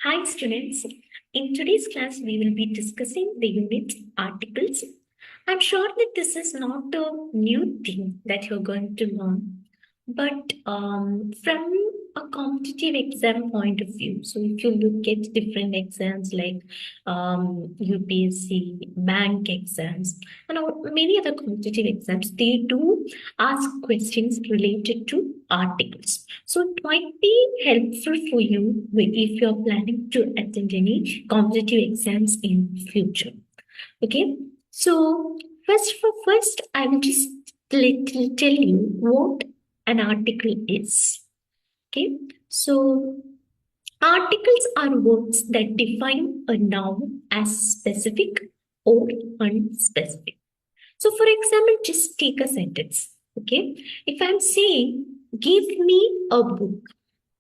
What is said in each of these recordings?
Hi students, in today's class we will be discussing the unit articles. I'm sure that this is not a new thing that you're going to learn, but from a competitive exam point of view, so if you look at different exams like UPSC, bank exams, and many other competitive exams, they do ask questions related to articles. So it might be helpful for you if you're planning to attend any competitive exams in future. Okay, so first, I will just tell you what an article is. Okay, so articles are words that define a noun as specific or unspecific. So, for example, just take a sentence. Okay, if I'm saying, "Give me a book,"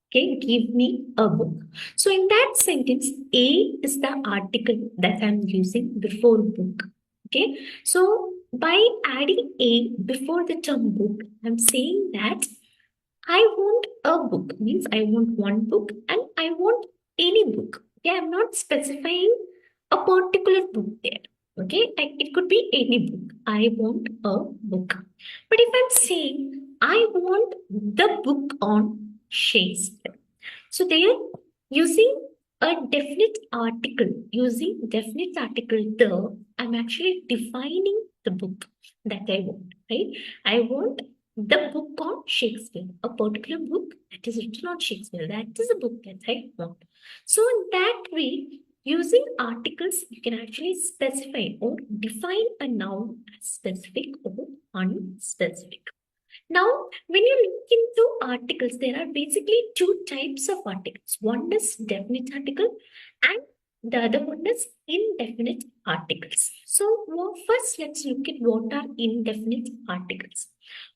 okay, give me a book. So in that sentence, A is the article that I'm using before book. Okay. So by adding A before the term book, I'm saying that I want a book, means I want one book and I want any book. Okay. I'm not specifying a particular book there. Okay. It could be any book. I want a book. But if I'm saying I want the book on Shakespeare, so they are using a definite article, I'm actually defining the book that I want, right? I want the book on Shakespeare, a particular book that is written on Shakespeare. That is a book that I want. So in that way, using articles, you can actually specify or define a noun as specific or unspecific. Now, when you look into articles, there are basically two types of articles. One is definite article and the other one is indefinite articles. So first, let's look at what are indefinite articles.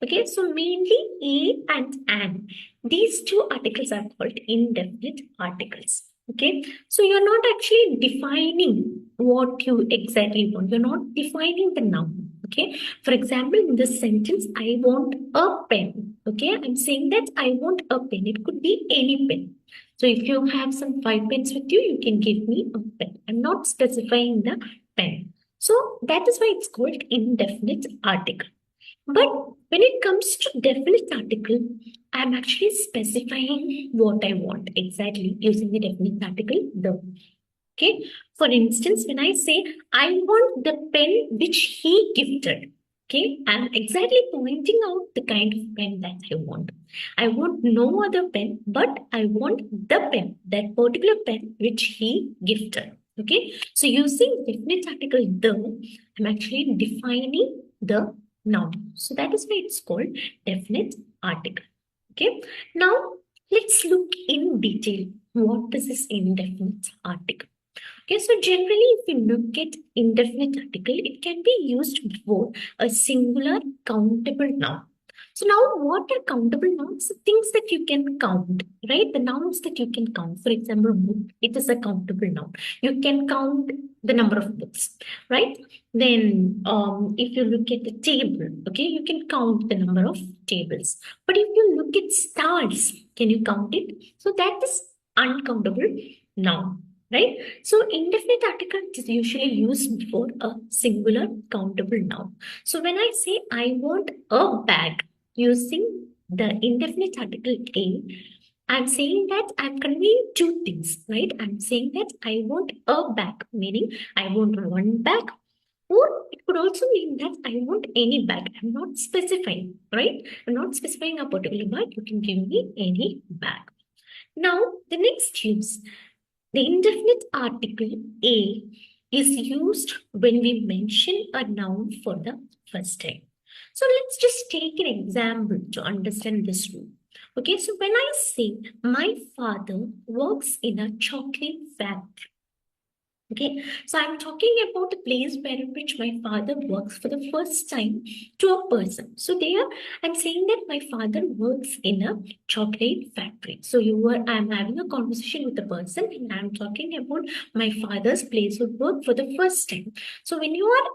Okay, so mainly a and an. These two articles are called indefinite articles. Okay, so you're not actually defining what you exactly want. You're not defining the noun. Okay, for example, in this sentence, I want a pen. Okay, I'm saying that I want a pen. It could be any pen. So if you have some 5 pens with you, you can give me a pen. I'm not specifying the pen. So that is why it's called indefinite article. But when it comes to definite article, I'm actually specifying what I want exactly using the definite article the. Okay. For instance, when I say I want the pen which he gifted, okay, I'm exactly pointing out the kind of pen that I want. I want no other pen, but I want the pen, that particular pen which he gifted. Okay. So using definite article the, I'm actually defining the noun. So that is why it's called definite article. Okay. Now let's look in detail. What is this indefinite article? Okay, so generally, if you look at indefinite article, it can be used before a singular countable noun. So now, what are countable nouns? Things that you can count, right? The nouns that you can count. For example, book, it is a countable noun. You can count the number of books, right? Then, if you look at the table, okay, you can count the number of tables. But if you look at stars, can you count it? So that is uncountable noun, right? So indefinite article is usually used before a singular countable noun. So when I say I want a bag using the indefinite article a, I'm saying that I'm conveying two things, right? I'm saying that I want a bag, meaning I want one bag, or it could also mean that I want any bag. I'm not specifying, right? I'm not specifying a particular bag. You can give me any bag. Now, the next use. The indefinite article a is used when we mention a noun for the first time. So let's just take an example to understand this rule. Okay, so when I say my father works in a chocolate factory, okay, so I'm talking about a place where in which my father works for the first time to a person. So there, I'm saying that my father works in a chocolate factory. So I'm having a conversation with a person, and I'm talking about my father's place of work for the first time. So when you are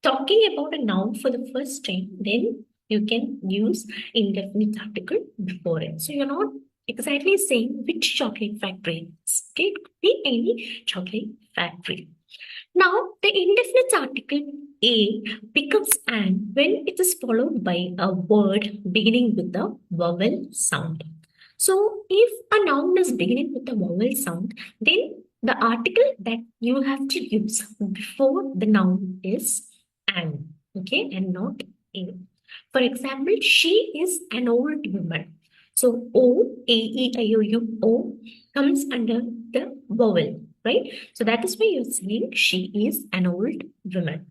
talking about a noun for the first time, then you can use indefinite article before it. So you're not exactly saying which chocolate factory it is. Okay, it could be any chocolate factory. Now, the indefinite article a becomes an when it is followed by a word beginning with a vowel sound. So, if a noun is beginning with a vowel sound, then the article that you have to use before the noun is an, okay, and not a. For example, she is an old woman. So, O, A, E, I, O, U, O comes under the vowel, right? So that is why you're saying she is an old woman.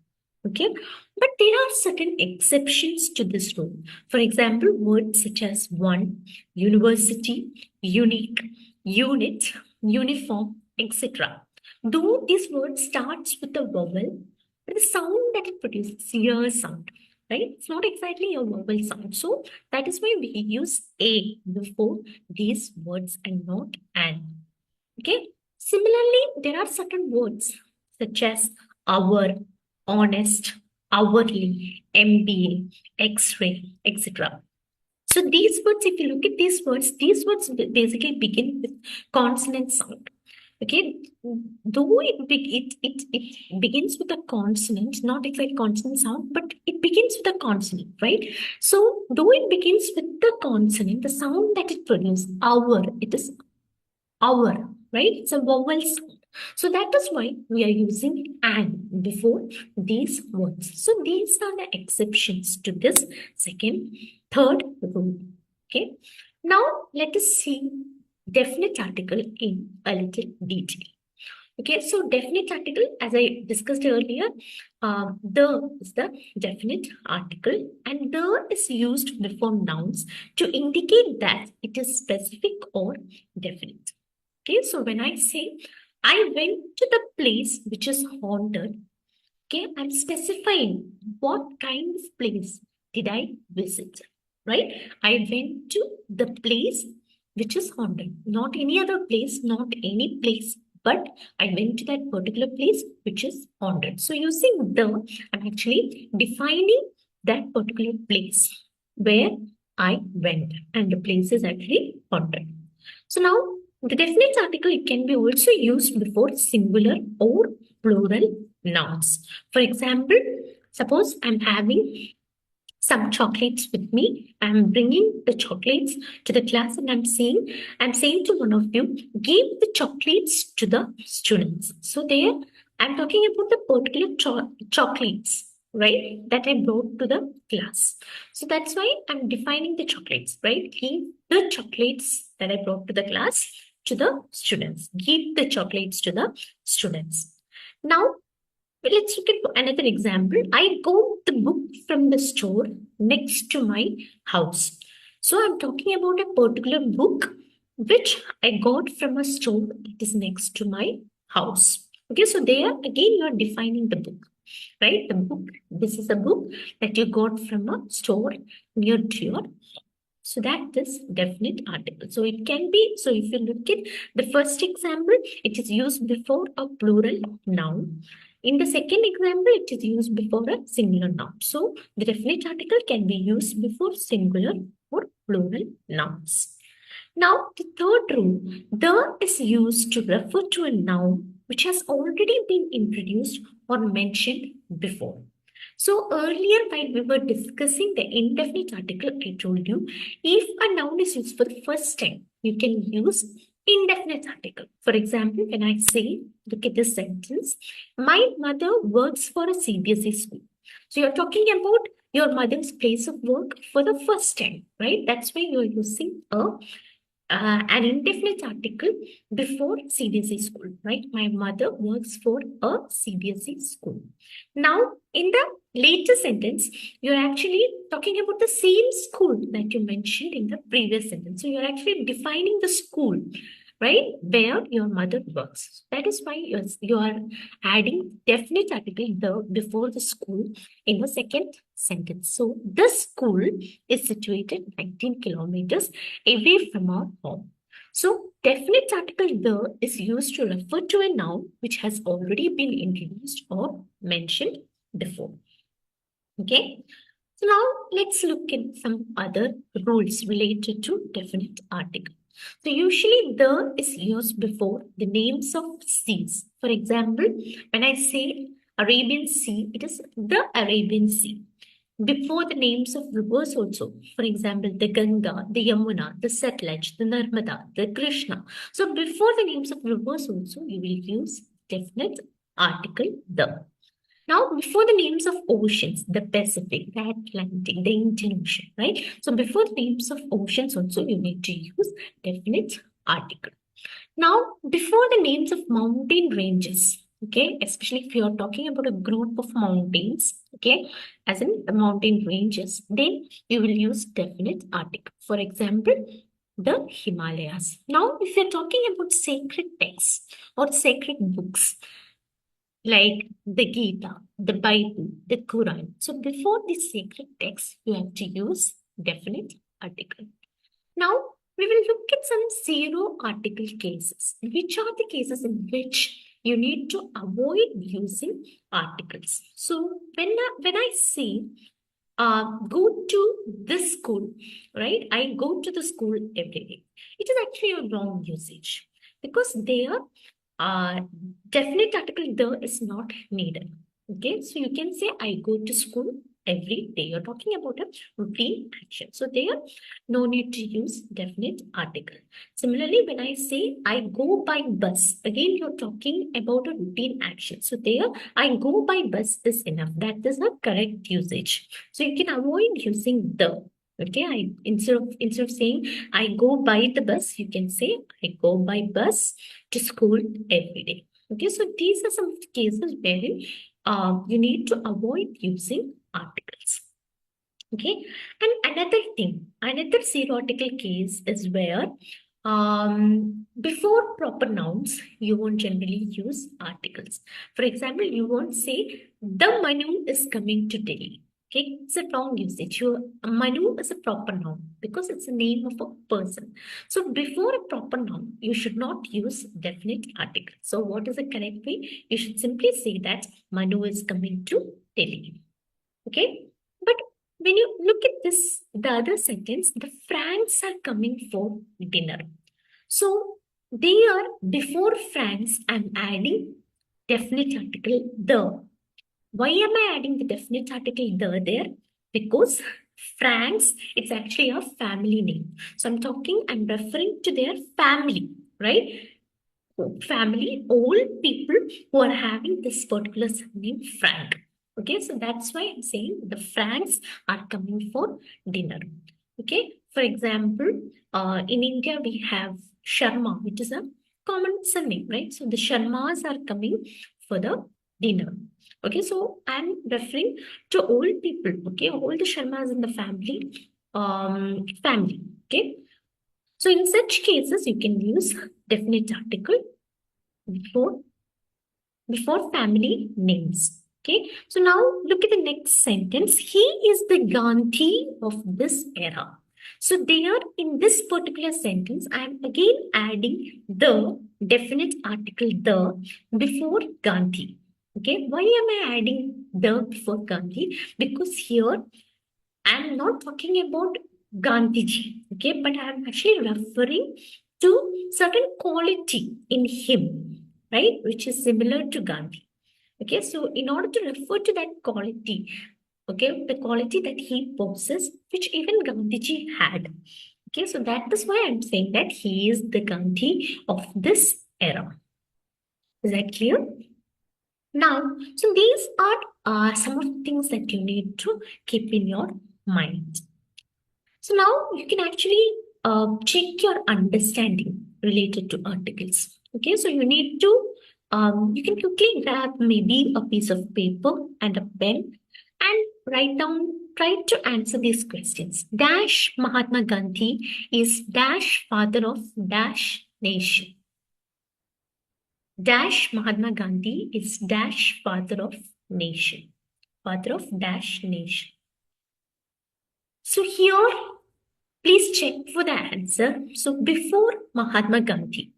Okay. But there are certain exceptions to this rule. For example, words such as one, university, unique, unit, uniform, etc. Though this word starts with a vowel, but the sound that it produces is a sound, right? It's not exactly a vowel sound. So that is why we use a before these words and not an. Okay. Similarly, there are certain words such as hour, honest, hourly, MBA, X-ray, etc. So these words, if you look at these words basically begin with consonant sound. Okay, though it begins with a consonant, not exactly consonant sound, but it begins with a consonant, right? So though it begins with the consonant, the sound that it produces, hour, it is hour, right? It's a vowel sound. So that is why we are using an before these words. So these are the exceptions to this third rule. Okay. Now let us see definite article in a little detail. Okay, so definite article, as I discussed earlier, the is the definite article, and the is used before nouns to indicate that it is specific or definite. Okay, so when I say I went to the place which is haunted, okay, I'm specifying what kind of place did I visit, right? I went to the place which is haunted, not any other place, not any place, but I went to that particular place which is haunted. So using the, I'm actually defining that particular place where I went, and the place is actually haunted. So now the definite article, it can be also used before singular or plural nouns. For example, suppose I'm having some chocolates with me. I'm bringing the chocolates to the class, and I'm saying to one of you, give the chocolates to the students. So there, I'm talking about the particular chocolates, right, that I brought to the class. So that's why I'm defining the chocolates, right? Give the chocolates that I brought to the class to the students. Give the chocolates to the students. Now, let's look at another example. I got the book from the store next to my house. So I'm talking about a particular book which I got from a store that is next to my house. Okay, so there again you are defining the book, right? The book, this is a book that you got from a store near to your. So that is definite article. So it can be, so if you look at the first example, it is used before a plural noun. In the second example, it is used before a singular noun. So the definite article can be used before singular or plural nouns. Now, the third rule, the is used to refer to a noun which has already been introduced or mentioned before. So earlier, while we were discussing the indefinite article, I told you, if a noun is used for the first time, you can use indefinite article. For example, when I say, look at this sentence, my mother works for a CBSE school. So you're talking about your mother's place of work for the first time, right? That's why you're using an indefinite article before CBSE school, right? My mother works for a CBSE school. Now, in the later sentence, you're actually talking about the same school that you mentioned in the previous sentence. So you're actually defining the school, right, where your mother works. That is why you are adding definite article the before the school in the second sentence. So this school is situated 19 kilometers away from our home. So definite article the is used to refer to a noun which has already been introduced or mentioned before. Okay. So now let's look at some other rules related to definite article. So usually the is used before the names of seas. For example, when I say Arabian Sea, it is the Arabian Sea. Before the names of rivers also, for example, the Ganga, the Yamuna, the Satluj, the Narmada, the Krishna. So before the names of rivers also, you will use definite article the. Now, before the names of oceans, the Pacific, the Atlantic, the Indian Ocean, right? So before the names of oceans also, you need to use definite article. Now, before the names of mountain ranges, okay, especially if you are talking about a group of mountains, okay, as in the mountain ranges, then you will use definite article. For example, the Himalayas. Now, if you're talking about sacred texts or sacred books, like the Gita, the Bible, the Quran. So before the sacred text, you have to use definite article. Now we will look at some zero article cases. Which are the cases in which you need to avoid using articles? So when I say go to this school, right? I go to the school every day. It is actually a wrong usage because there uh, definite article the is not needed. Okay, so you can say I go to school every day. You're talking about a routine action. So there, no need to use definite article. Similarly, when I say I go by bus, again you're talking about a routine action. So there, I go by bus is enough. That is the correct usage. So you can avoid using the. Okay, I instead of saying I go by the bus, you can say I go by bus to school every day. Okay, so these are some of the cases wherein you need to avoid using articles. Okay, and another zero article case is where before proper nouns, you won't generally use articles. For example, you won't say the Manu is coming to Delhi. Okay, it's a wrong usage. Manu is a proper noun because it's the name of a person. So before a proper noun, you should not use definite article. So what is the correct way? You should simply say that Manu is coming to Delhi. Okay, but when you look at this, the other sentence, the Franks are coming for dinner. So they are before Franks, I'm adding definite article the. Why am I adding the definite article the there? Because Franks, it's actually a family name. So I'm referring to their family, right? Family, all people who are having this particular name Frank. Okay, so that's why I'm saying the Franks are coming for dinner. Okay, for example, in India we have Sharma, which is a common surname, right? So the Sharmas are coming for the dinner. Okay, so I'm referring to all people. Okay, all the Sharmas in the family. Okay, so in such cases, you can use definite article before family names. Okay, so now look at the next sentence. He is the Gandhi of this era. So there in this particular sentence, I am again adding the definite article the before Gandhi. Okay, why am I adding the before Gandhi? Because here I'm not talking about Gandhiji, okay, but I'm actually referring to certain quality in him, right, which is similar to Gandhi. Okay, so in order to refer to that quality, okay, the quality that he possesses, which even Gandhiji had. Okay, so that is why I'm saying that he is the Gandhi of this era. Is that clear? Now, so these are some of the things that you need to keep in your mind. So now you can actually check your understanding related to articles. Okay, so you need to, you can quickly grab maybe a piece of paper and a pen and write down, try to answer these questions. Dash Mahatma Gandhi is dash father of dash nation. Dash Mahatma Gandhi is dash father of nation. Father of dash nation. So here please check for the answer. So before Mahatma Gandhi,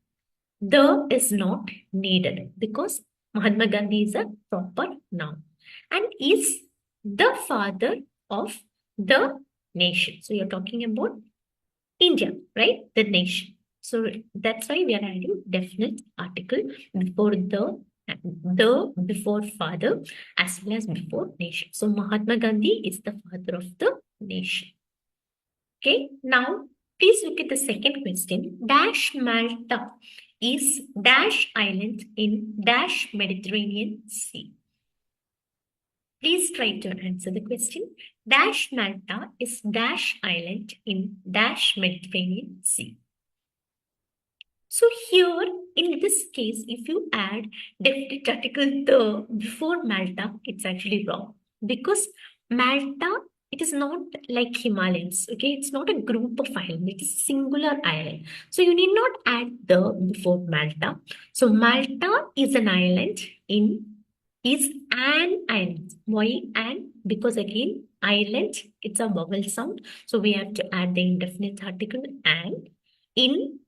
the is not needed because Mahatma Gandhi is a proper noun and is the father of the nation. So you're talking about India, right? The nation. So that's why we are adding definite article before the before father as well as before nation. So Mahatma Gandhi is the father of the nation. Okay, now please look at the second question. Dash Malta is dash island in dash Mediterranean Sea. Please try to answer the question. Dash Malta is dash island in dash Mediterranean Sea. So here, in this case, if you add definite article the before Malta, it's actually wrong because Malta, it is not like Himalayas. Okay, it's not a group of islands. It is singular island. So you need not add the before Malta. So Malta is an island in is an island. Why an? Because again, island, it's a vowel sound. So we have to add the indefinite article and in.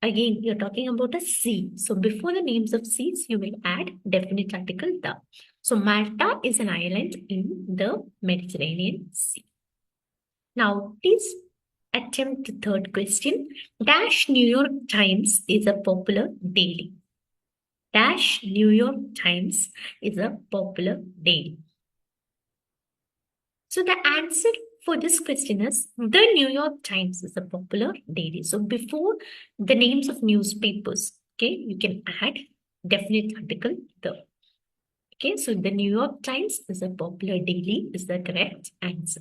Again, you're talking about a sea. So before the names of seas, you will add definite article the. So Malta is an island in the Mediterranean Sea. Now, please attempt the third question. Dash New York Times is a popular daily. Dash New York Times is a popular daily. So the answer for this question is the New York Times is a popular daily. So before the names of newspapers, okay, you can add definite article the. Okay, so the New York Times is a popular daily is the correct answer.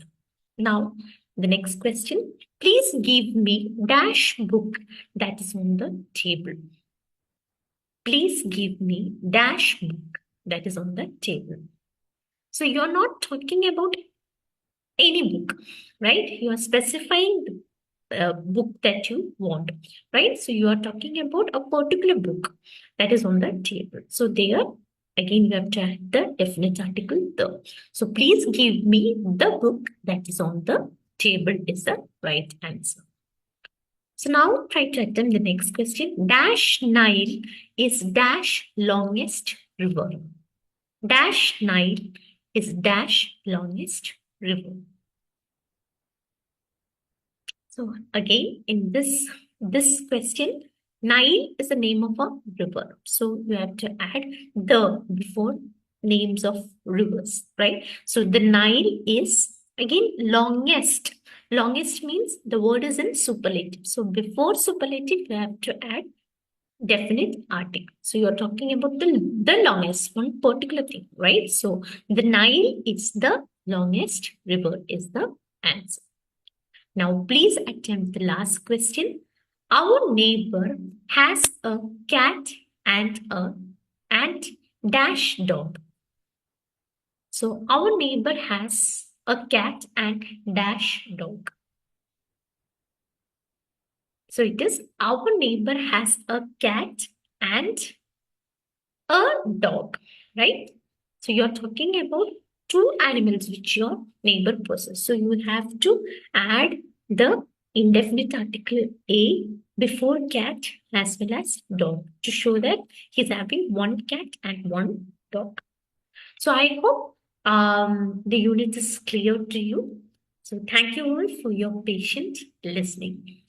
Now, the next question. Please give me dash book that is on the table. Please give me dash book that is on the table. So you're not talking about any book, right? You are specifying the book that you want, right? So you are talking about a particular book that is on the table. So there, again, you have to add the definite article the. So please give me the book that is on the table is the right answer. So now try to attempt the next question. Dash Nile is dash longest river. Dash Nile is dash longest river. So again, in this question, Nile is the name of a river. So you have to add the before names of rivers, right? So the Nile is again longest. Longest means the word is in superlative. So before superlative, you have to add definite article. So you're talking about the longest one particular thing, right? So the Nile is the longest river is the answer. Now, please attempt the last question. Our neighbor has a cat and a and dash dog. So, our neighbor has a cat and dash dog. So, it is our neighbor has a cat and a dog, right? So, you're talking about two animals which your neighbor possesses. So, you have to add the indefinite article a before cat as well as dog to show that he's having one cat and one dog. So I hope the unit is clear to you. So thank you all for your patient listening.